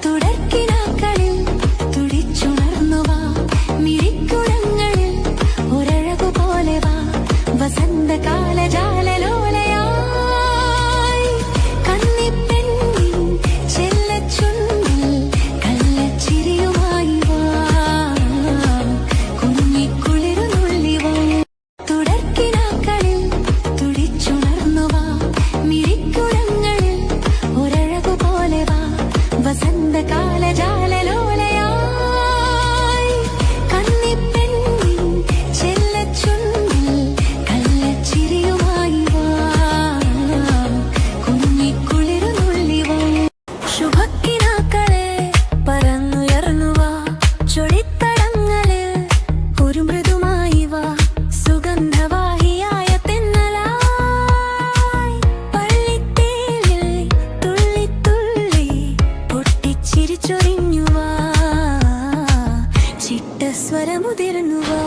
തുടർക്കിനാക്കളിൽ തുടിച്ചുണർന്നു വാ, മിഴിക്കുടങ്ങളിൽ ഒരഴകു പോലെ വാ, വസന്തകാല ജാലലോലയായി കന്നിപ്പെണ്ണിൻ ചെല്ലച്ചുണ്ടിൽ കള്ളച്ചിരിയുമായി വാ, കുഞ്ഞിക്കുളിരുന്നുള്ളി വാ. തുടർക്കിനാക്കളിൽ തുടിച്ചുണർന്നു വാ, മിഴിക്കുടങ്ങളിൽ ഒരഴകു പോലെ വാ, വസന്തകാല ജാലലോലയായി കന്നിപ്പെണ്ണിൻ ചെല്ലച്ചുണ്ടിൽ കള്ളച്ചിരിയുമായി വാ, കുഞ്ഞിക്കുളിരുന്നുള്ളി വാ. ശുഭക്കിനാക്കളെ പറന്നുയർന്നു വാ, ചൊടിത്തടങ്ങളിൽ ഒരു മൃദുമായി വാ, സുഗന്ധവാഹിയായ തെന്നലായി പള്ളിത്തേലിൽ തുള്ളിത്തുള്ളി പൊട്ടിച്ചിരിച്ചൊരിഞ്ഞു വാ, ചിട്ടസ്വരമുതിർന്നു വാ.